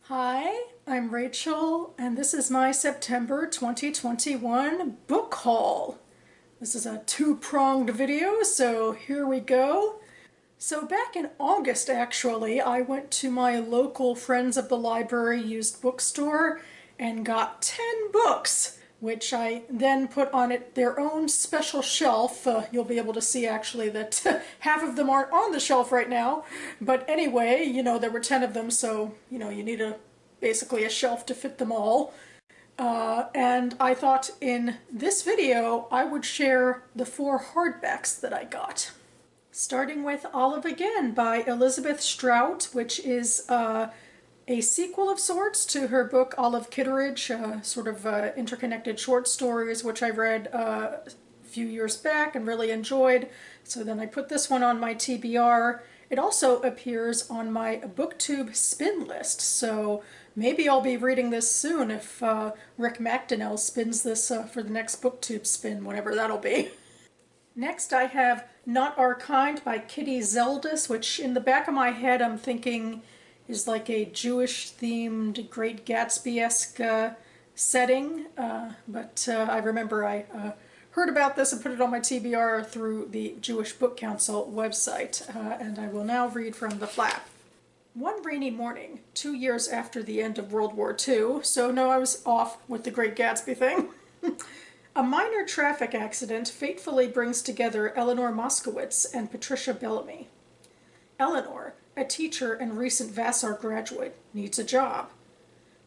Hi, I'm Rachel, and this is my September 2021 book haul. This is a two-pronged video, so here we go. So back in August, actually, I went to my local Friends of the Library used bookstore and got 10 books, which I then put on their own special shelf. You'll be able to see actually that half of them aren't on the shelf right now. But anyway, there were 10 of them, so, you need basically a shelf to fit them all. And I thought in this video I would share the 4 hardbacks that I got. Starting with Olive Again by Elizabeth Strout, which is a sequel of sorts to her book Olive Kitteridge, sort of interconnected short stories, which I read a few years back and really enjoyed. So then I put this one on my TBR. It also appears on my BookTube spin list, so maybe I'll be reading this soon if Rick McDonnell spins this for the next BookTube spin, whatever that'll be. Next I have Not Our Kind by Kitty Zeldis, which in the back of my head I'm thinking is like a Jewish-themed Great Gatsby-esque setting, but I remember I heard about this and put it on my TBR through the Jewish Book Council website, and I will now read from the flap. One rainy morning, 2 years after the end of World War II, so no, I was off with the Great Gatsby thing. A minor traffic accident fatefully brings together Eleanor Moskowitz and Patricia Bellamy. Eleanor, a teacher and recent Vassar graduate, needs a job.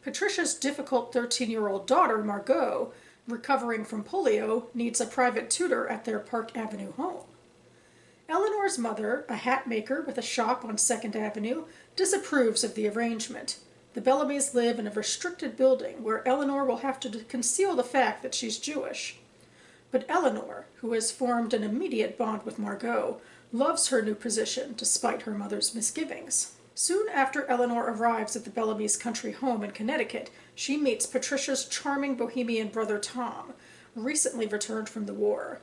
Patricia's difficult 13-year-old daughter, Margot, recovering from polio, needs a private tutor at their Park Avenue home. Eleanor's mother, a hat maker with a shop on 2nd Avenue, disapproves of the arrangement. The Bellamys live in a restricted building where Eleanor will have to conceal the fact that she's Jewish. But Eleanor, who has formed an immediate bond with Margot, loves her new position despite her mother's misgivings. Soon after Eleanor arrives at the Bellamy's country home in Connecticut, she meets Patricia's charming bohemian brother Tom, recently returned from the war.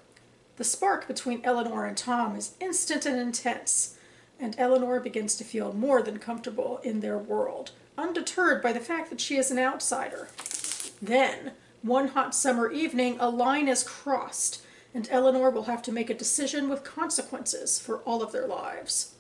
The spark between Eleanor and Tom is instant and intense, and Eleanor begins to feel more than comfortable in their world, undeterred by the fact that she is an outsider. Then, one hot summer evening, a line is crossed, and Eleanor will have to make a decision with consequences for all of their lives.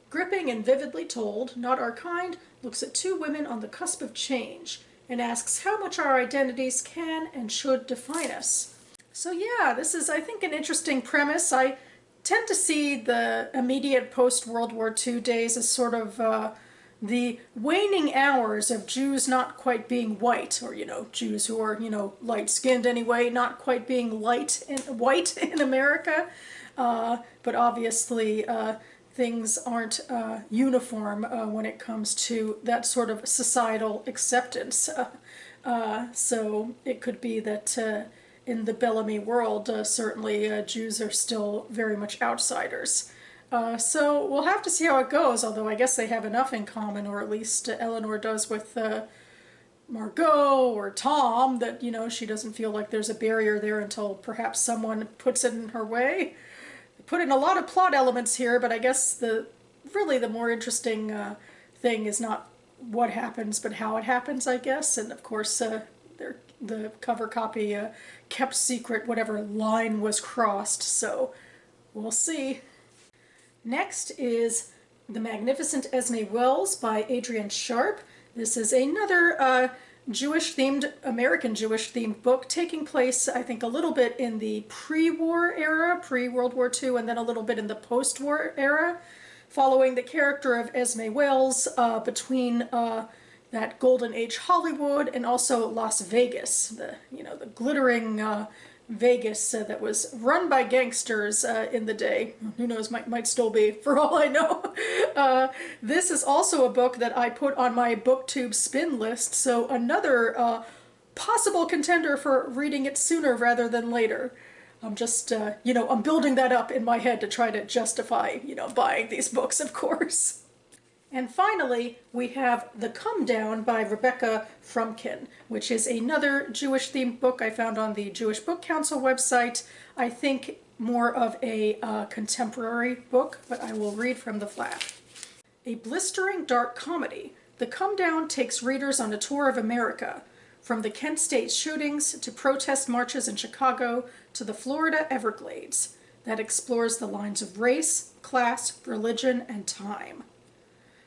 Gripping and vividly told, Not Our Kind looks at 2 women on the cusp of change and asks how much our identities can and should define us. So yeah, this is, I think, an interesting premise. I tend to see the immediate post-World War II days as sort of the waning hours of Jews not quite being white, or, Jews who are, light-skinned anyway, not quite being white in America. But obviously things aren't uniform when it comes to that sort of societal acceptance. So it could be that in the Bellamy world, certainly Jews are still very much outsiders. So we'll have to see how it goes, although I guess they have enough in common, or at least Eleanor does with Margot or Tom, that, she doesn't feel like there's a barrier there until perhaps someone puts it in her way. They put in a lot of plot elements here, but I guess really the more interesting thing is not what happens, but how it happens, I guess. And of course, the cover copy kept secret whatever line was crossed, so we'll see. Next is The Magnificent Esme Wells by Adrienne Sharp. This is another Jewish-themed, American Jewish-themed book taking place, I think, a little bit in the pre-war era, pre-World War II, and then a little bit in the post-war era, following the character of Esme Wells between that Golden Age Hollywood and also Las Vegas, the glittering Vegas that was run by gangsters in the day. Who knows, might still be, for all I know. This is also a book that I put on my BookTube spin list, so another possible contender for reading it sooner rather than later. I'm just, I'm building that up in my head to try to justify, buying these books, of course. And finally, we have The Come Down by Rebecca Frumkin, which is another Jewish-themed book I found on the Jewish Book Council website. I think more of a contemporary book, but I will read from the flap. A blistering dark comedy, The Come Down takes readers on a tour of America, from the Kent State shootings to protest marches in Chicago to the Florida Everglades, that explores the lines of race, class, religion, and time.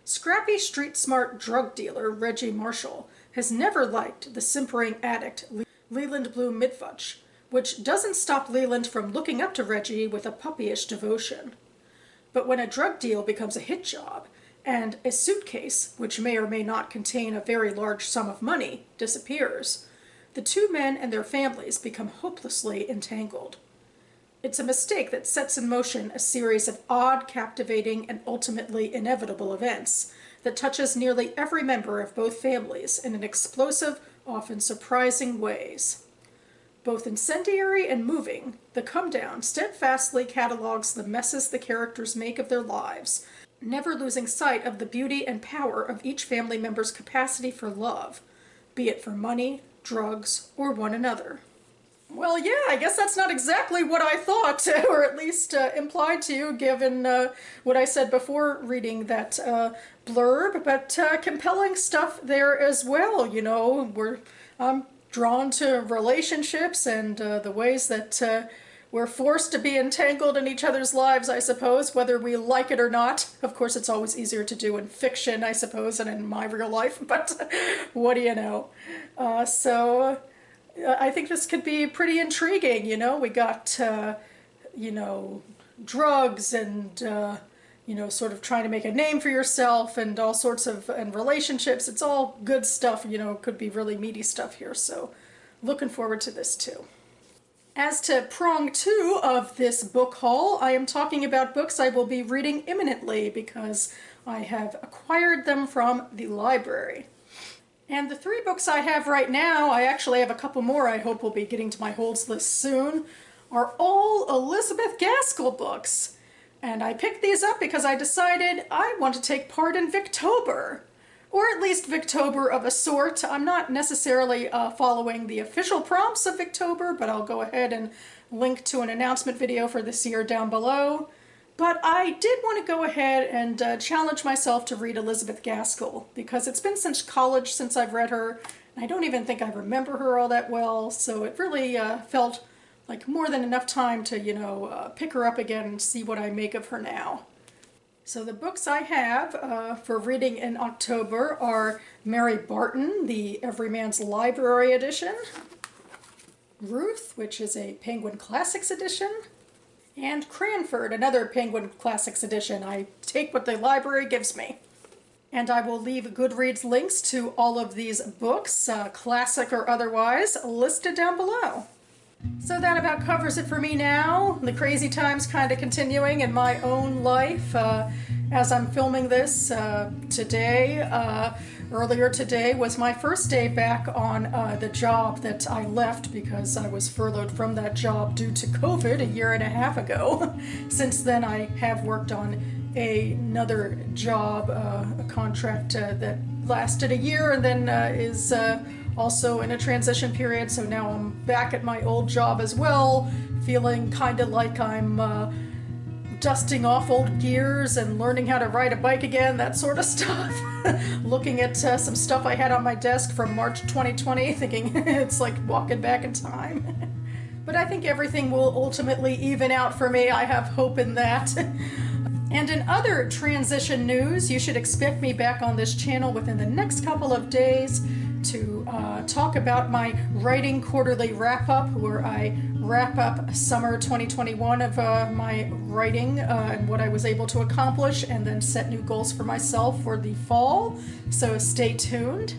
Scrappy street-smart drug dealer Reggie Marshall has never liked the simpering addict Leland Blue Midfutch, which doesn't stop Leland from looking up to Reggie with a puppyish devotion. But when a drug deal becomes a hit job, and a suitcase, which may or may not contain a very large sum of money, disappears, the two men and their families become hopelessly entangled. It's a mistake that sets in motion a series of odd, captivating, and ultimately inevitable events that touches nearly every member of both families in an explosive, often surprising ways. Both incendiary and moving, The Come Down steadfastly catalogs the messes the characters make of their lives, never losing sight of the beauty and power of each family member's capacity for love, be it for money, drugs, or one another. Well, yeah, I guess that's not exactly what I thought, or at least implied to you, given what I said before reading that blurb, but compelling stuff there as well, you know. I'm drawn to relationships and the ways that we're forced to be entangled in each other's lives, I suppose, whether we like it or not. Of course, it's always easier to do in fiction, I suppose, than in my real life, but what do you know? I think this could be pretty intriguing, you know. We got, you know, drugs and, you know, sort of trying to make a name for yourself and all sorts of, and relationships. It's all good stuff, you know, could be really meaty stuff here, so looking forward to this too. As to prong 2 of this book haul, I am talking about books I will be reading imminently because I have acquired them from the library. And the 3 books I have right now, I actually have a couple more I hope will be getting to my holds list soon, are all Elizabeth Gaskell books. And I picked these up because I decided I want to take part in Victober. Or at least Victober of a sort. I'm not necessarily following the official prompts of Victober, but I'll go ahead and link to an announcement video for this year down below. But I did want to go ahead and challenge myself to read Elizabeth Gaskell, because it's been since college since I've read her, and I don't even think I remember her all that well, so it really felt like more than enough time to, you know, pick her up again and see what I make of her now. So the books I have for reading in October are Mary Barton, the Everyman's Library edition, Ruth, which is a Penguin Classics edition, and Cranford, another Penguin Classics edition. I take what the library gives me. And I will leave Goodreads links to all of these books, classic or otherwise, listed down below. So that about covers it for me now. The crazy times kind of continuing in my own life as I'm filming this today. Earlier today was my first day back on the job that I left because I was furloughed from that job due to COVID a year and a half ago. Since then I have worked on another job, a contract that lasted a year and then is also in a transition period, so now I'm back at my old job as well, feeling kind of like I'm dusting off old gears and learning how to ride a bike again, that sort of stuff. Looking at some stuff I had on my desk from March 2020, thinking it's like walking back in time. But I think everything will ultimately even out for me. I have hope in that. And in other transition news, you should expect me back on this channel within the next couple of days to talk about my writing quarterly wrap-up, where I wrap up summer 2021 of my writing and what I was able to accomplish, and then set new goals for myself for the fall, so stay tuned.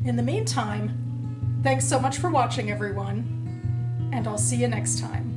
In the meantime, thanks so much for watching, everyone, and I'll see you next time.